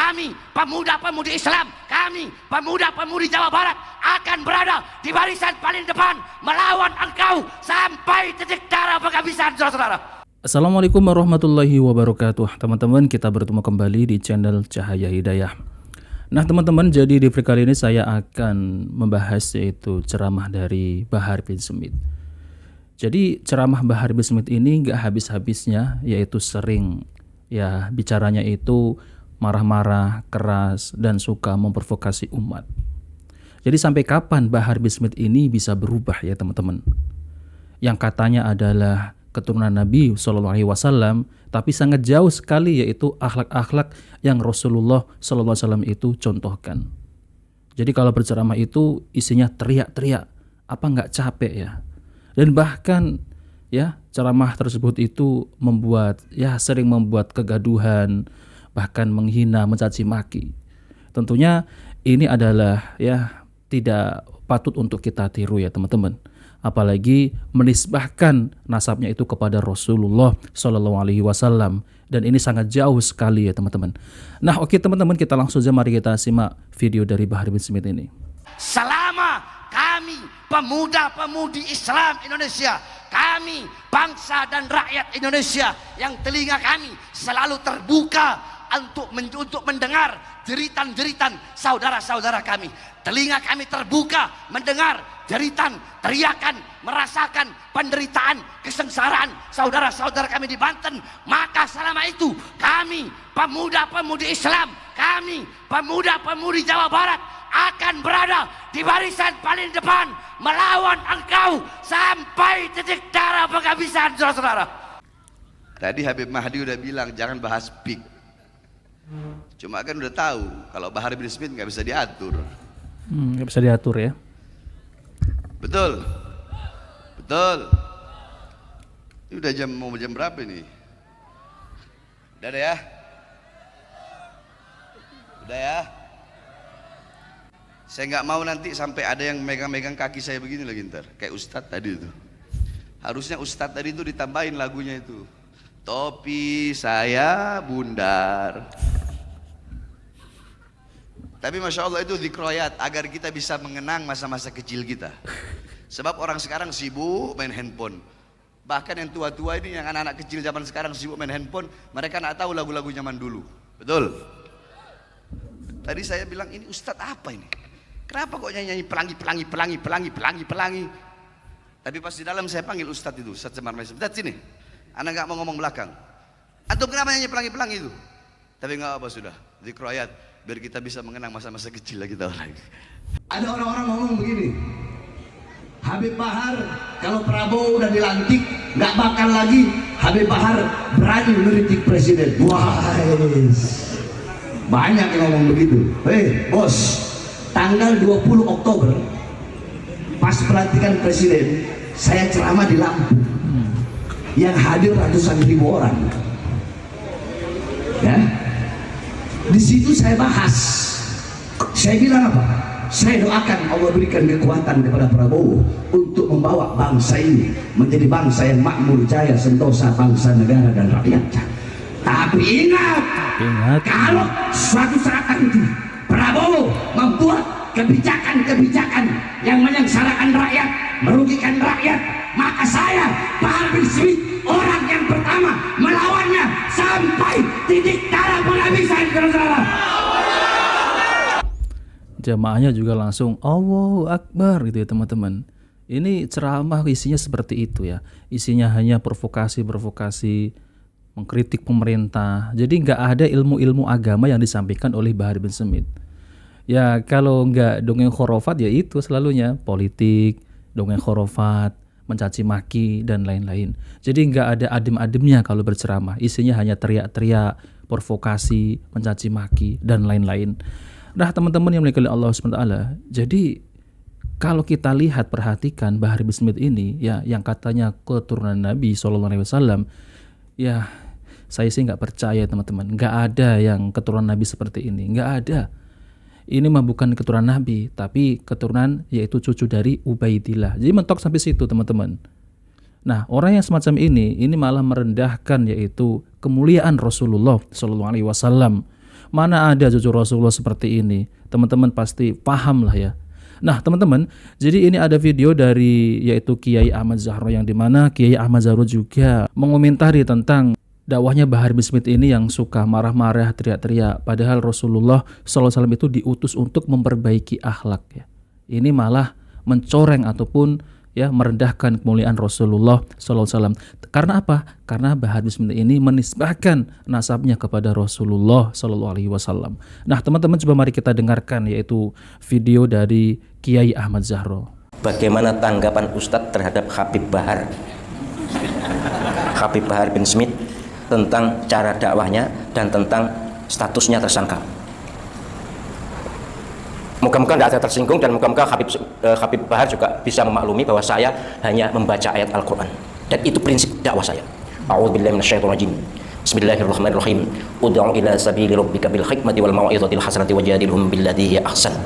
kami pemuda-pemudi Islam, kami pemuda-pemudi Jawa Barat akan berada di barisan paling depan melawan engkau sampai titik darah penghabisan, saudara-saudara. Assalamualaikum warahmatullahi wabarakatuh. Teman-teman, kita bertemu kembali di channel Cahaya Hidayah. Nah teman-teman, jadi di video kali ini saya akan membahas yaitu ceramah dari Bahar bin Smith. Jadi ceramah Bahar bin Smith ini gak habis-habisnya, yaitu sering ya bicaranya itu marah-marah, keras, dan suka memprovokasi umat. Jadi sampai kapan Bahar bin Smith ini bisa berubah ya teman-teman? Yang katanya adalah keturunan Nabi SAW, tapi sangat jauh sekali yaitu akhlak-akhlak yang Rasulullah SAW itu contohkan. Jadi kalau berceramah itu isinya teriak-teriak, apa nggak capek ya? Dan bahkan ya ceramah tersebut itu sering membuat kegaduhan, bahkan menghina, mencaci maki. Tentunya ini adalah ya tidak patut untuk kita tiru ya teman-teman. Apalagi menisbahkan nasabnya itu kepada Rasulullah SAW, dan ini sangat jauh sekali ya teman-teman. Nah oke teman-teman, kita langsung saja mari kita simak video dari Bahar bin Smith ini. Selama kami pemuda-pemudi Islam Indonesia, kami bangsa dan rakyat Indonesia yang telinga kami selalu terbuka untuk mendengar jeritan-jeritan saudara-saudara kami. Telinga kami terbuka mendengar jeritan, teriakan, merasakan penderitaan, kesengsaraan saudara-saudara kami di Banten. Maka selama itu kami pemuda-pemudi Islam, kami pemuda-pemudi Jawa Barat akan berada di barisan paling depan melawan engkau sampai titik darah penghabisan, saudara-saudara. Tadi Habib Mahdi udah bilang jangan bahas PIK. Cuma kan udah tahu kalau Bahar bin Smith nggak bisa diatur. Nggak bisa diatur ya. Betul, betul. Ini udah mau jam berapa ini? Udah ya? Udah ya? Saya nggak mau nanti sampai ada yang megang-megang kaki saya begini lagi ntar, kayak Ustadz tadi itu. Harusnya Ustadz tadi itu ditambahin lagunya itu. Topi saya bundar. Tapi Masya Allah itu dzikroyat agar kita bisa mengenang masa-masa kecil kita. Sebab orang sekarang sibuk main handphone. Bahkan yang tua-tua ini, yang anak-anak kecil zaman sekarang sibuk main handphone, mereka nggak tahu lagu-lagu zaman dulu. Betul? Tadi saya bilang ini Ustadz apa ini? Kenapa kok nyanyi pelangi? Tapi pas di dalam saya panggil Ustadz itu, Ustadz Semar Maisa. Ustadz sini, Anda nggak mau ngomong belakang. Antum kenapa nyanyi pelangi itu? Tapi nggak apa sudah, dzikroyat biar kita bisa mengenang masa-masa kecil lagi kita orang. Ada orang-orang ngomong begini, Habib Bahar kalau Prabowo udah dilantik nggak bakal lagi Habib Bahar berani mengkritik presiden. Wah, banyak yang ngomong begitu. Bos, tanggal 20 Oktober pas pelantikan presiden saya ceramah di Lampung, yang hadir ratusan ribu orang ya. Di situ saya bahas, saya bilang apa? Saya doakan Allah berikan kekuatan kepada Prabowo untuk membawa bangsa ini menjadi bangsa yang makmur, jaya, sentosa, bangsa, negara, dan rakyatnya. Tapi ingat, kalau suatu saat nanti Prabowo membuat kebijakan-kebijakan yang menyengsarakan rakyat, merugikan rakyat, maka saya, Bahar bin Smith, orang yang pertama melawannya sampai titik darah penghabisan, saudara. Jamaahnya juga langsung Allahu Akbar gitu ya teman-teman. Ini ceramah isinya seperti itu ya. Isinya hanya provokasi, mengkritik pemerintah. Jadi nggak ada ilmu-ilmu agama yang disampaikan oleh Bahar bin Smith. Ya kalau nggak dongeng khurafat ya itu selalunya politik, dongeng khurafat, mencaci maki, dan lain-lain. Jadi nggak ada adem-ademnya kalau berceramah. Isinya hanya teriak-teriak, provokasi, mencaci maki, dan lain-lain. Nah teman-teman yang dimuliakan Allah SWT, jadi kalau kita lihat, perhatikan Bahar bin Smith ini ya, yang katanya keturunan Nabi SAW, ya saya sih nggak percaya teman-teman. Nggak ada yang keturunan Nabi seperti ini, nggak ada. Ini mah bukan keturunan Nabi, tapi keturunan yaitu cucu dari Ubaidillah. Jadi mentok sampai situ teman-teman. Nah orang yang semacam ini malah merendahkan yaitu kemuliaan Rasulullah SAW, Mana ada cucu Rasulullah seperti ini? Teman-teman pasti paham lah ya. Nah teman-teman, jadi ini ada video dari yaitu Kiai Ahmad Zahro, yang dimana Kiai Ahmad Zahro juga mengomentari tentang dakwahnya Bahar bin Smith ini yang suka marah-marah, teriak-teriak. Padahal Rasulullah SAW itu diutus untuk memperbaiki akhlak ya. Ini malah mencoreng ataupun ya merendahkan kemuliaan Rasulullah SAW. Karena apa? Karena Bahar bin Smith ini menisbahkan nasabnya kepada Rasulullah SAW. Nah teman-teman, coba mari kita dengarkan yaitu video dari Kiai Ahmad Zahro. Bagaimana tanggapan Ustadz terhadap Habib Bahar bin Smith tentang cara dakwahnya dan tentang statusnya tersangka? Moga-moga tidak ada tersinggung, dan moga-moga Habib Bahar juga bisa memaklumi bahwa saya hanya membaca ayat Al-Quran, dan itu prinsip dakwah saya. A'udzubillahi minasyaitonirrajim. Bismillahirrahmanirrahim. Ud'u ila sabili rabbika bil hikmati wal mau'izatil hasanati wajadilhum billati hiya ahsan.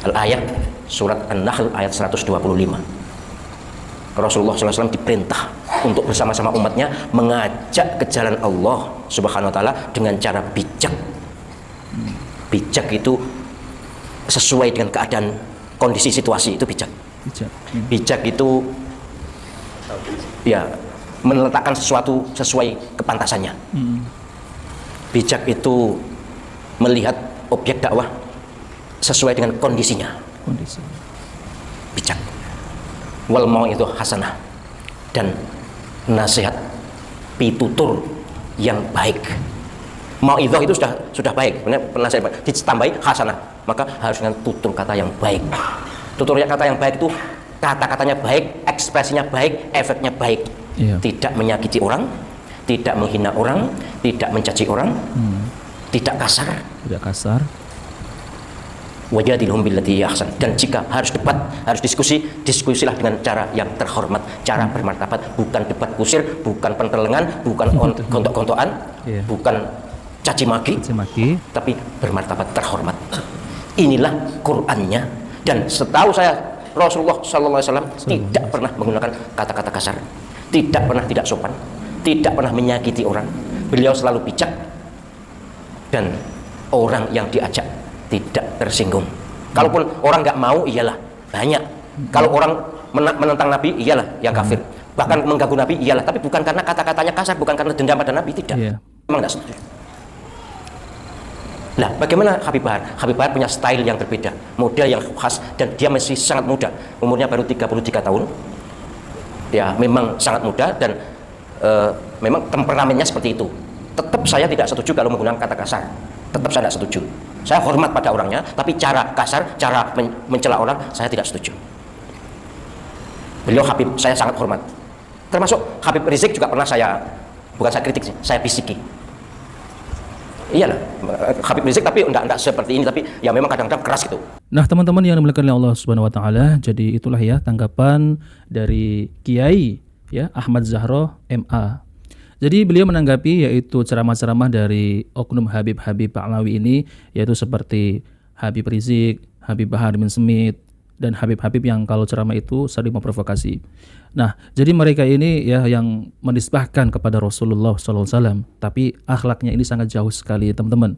Al-ayat surat An-Nahl ayat 125. Rasulullah SAW diperintah untuk bersama-sama umatnya mengajak ke jalan Allah Subhanahu wa taala dengan cara bijak. Bijak itu sesuai dengan keadaan, kondisi, situasi, itu bijak. Bijak itu ya meletakkan sesuatu sesuai kepantasannya. Bijak itu melihat objek dakwah sesuai dengan kondisinya. Bijak. Wal mau itu hasanah, dan nasihat, pitutur yang baik. Mau itu sudah baik, penasihat baik, ditambahi hasanah, maka harus dengan tutur kata yang baik. Tutur kata yang baik itu kata-katanya baik, ekspresinya baik, efeknya baik. Tidak menyakiti orang, tidak menghina orang, tidak mencaci orang, tidak kasar. Wajadilhum billati ahsan. Dan jika harus debat, harus diskusilah dengan cara yang terhormat, cara bermartabat, bukan debat kusir, bukan pentelengan, bukan gontok-gontokan, bukan caci maki, tapi bermartabat, terhormat. Inilah Qur'annya. Dan setahu saya Rasulullah SAW tidak pernah menggunakan kata-kata kasar, tidak pernah tidak sopan, tidak pernah menyakiti orang. Beliau selalu bijak, dan orang yang diajak tidak tersinggung. Kalaupun orang nggak mau, iyalah banyak. Kalau orang menentang Nabi, iyalah yang kafir. Bahkan mengganggu Nabi, iyalah. Tapi bukan karena kata-katanya kasar, bukan karena dendam pada Nabi, tidak. Memang nggak setuju. Nah, bagaimana Habib Bahar? Habib Bahar punya style yang berbeda, model yang khas, dan dia masih sangat muda, umurnya baru 33 tahun. Ya, memang sangat muda, dan memang temperamennya seperti itu. Tetap saya tidak setuju kalau menggunakan kata kasar. Tetap saya tidak setuju. Saya hormat pada orangnya, tapi cara kasar, cara mencela orang, saya tidak setuju. Beliau Habib, saya sangat hormat. Termasuk Habib Rizik juga pernah bukan saya kritik sih, saya bisiki. Iyalah, Habib Rizik tapi enggak seperti ini, tapi ya memang kadang-kadang keras gitu. Nah teman-teman yang dimuliakan oleh Allah Subhanahu wa taala, jadi itulah ya tanggapan dari Kiai ya Ahmad Zahro MA. Jadi beliau menanggapi yaitu ceramah-ceramah dari oknum Habib-Habib Ba'lawi ini, yaitu seperti Habib Rizik, Habib Bahar bin Smith, dan Habib-Habib yang kalau ceramah itu sering memprovokasi. Nah, jadi mereka ini ya yang menisbahkan kepada Rasulullah SAW, tapi akhlaknya ini sangat jauh sekali teman-teman.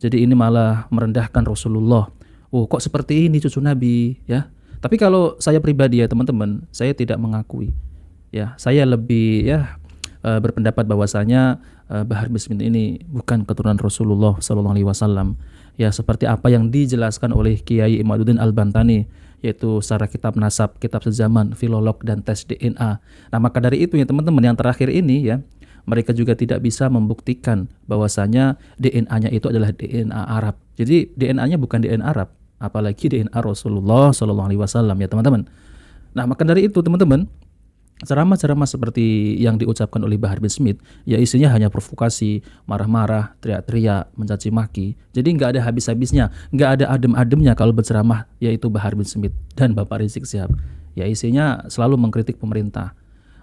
Jadi ini malah merendahkan Rasulullah. Oh, kok seperti ini cucu Nabi ya? Tapi kalau saya pribadi ya teman-teman, saya tidak mengakui. Ya, saya lebih berpendapat bahwasanya Bahar bin Smith ini bukan keturunan Rasulullah SAW. Ya, seperti apa yang dijelaskan oleh Kiai Imaduddin Al-Bantani, yaitu secara kitab nasab, kitab sezaman, filolog, dan tes DNA. Nah, maka dari itu ya teman-teman, yang terakhir ini ya, mereka juga tidak bisa membuktikan bahwasanya DNA-nya itu adalah DNA Arab. Jadi DNA-nya bukan DNA Arab, apalagi DNA Rasulullah SAW ya teman-teman. Nah, maka dari itu teman-teman, ceramah-ceramah seperti yang diucapkan oleh Bahar bin Smith ya isinya hanya provokasi, marah-marah, teriak-teriak, mencaci maki. Jadi nggak ada habis-habisnya, nggak ada adem-ademnya kalau berceramah yaitu Bahar bin Smith dan Bapak Rizik Syihab. Ya isinya selalu mengkritik pemerintah.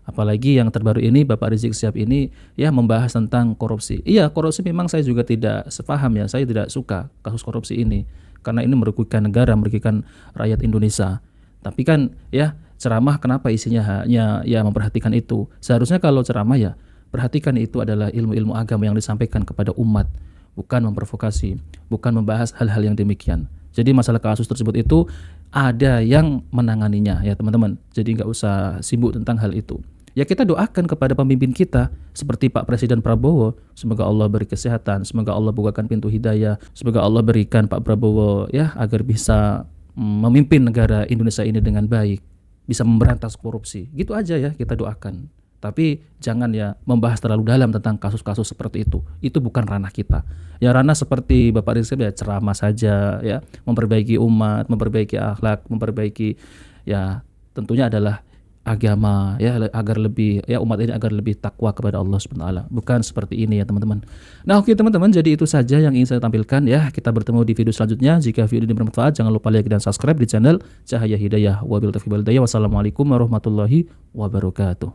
Apalagi yang terbaru ini Bapak Rizik Syihab ini ya membahas tentang korupsi. Iya, korupsi memang saya juga tidak sepaham ya, saya tidak suka kasus korupsi ini karena ini merugikan negara, merugikan rakyat Indonesia. Tapi kan ya ceramah kenapa isinya hanya ya memperhatikan itu. Seharusnya kalau ceramah ya perhatikan itu adalah ilmu-ilmu agama yang disampaikan kepada umat. bukan memprovokasi, bukan membahas hal-hal yang demikian. Jadi masalah kasus tersebut itu ada yang menanganinya ya teman-teman. Jadi nggak usah sibuk tentang hal itu. Ya kita doakan kepada pemimpin kita seperti Pak Presiden Prabowo, semoga Allah beri kesehatan, semoga Allah bukakan pintu hidayah, semoga Allah berikan Pak Prabowo ya agar bisa memimpin negara Indonesia ini dengan baik, bisa memberantas korupsi. Gitu aja ya kita doakan. Tapi jangan ya membahas terlalu dalam tentang kasus-kasus seperti itu. Itu bukan ranah kita. Ya ranah seperti Bapak Rizky ya ceramah saja ya, memperbaiki umat, memperbaiki akhlak, memperbaiki ya tentunya adalah agama ya agar lebih ya umat ini agar lebih takwa kepada Allah Subhanahu wa taala. Bukan seperti ini ya teman-teman. Nah, oke teman-teman, jadi itu saja yang ingin saya tampilkan ya. Kita bertemu di video selanjutnya. Jika video ini bermanfaat jangan lupa like dan subscribe di channel Cahaya Hidayah. Wabillahi taufiq wal hidayah. Wassalamualaikum warahmatullahi wabarakatuh.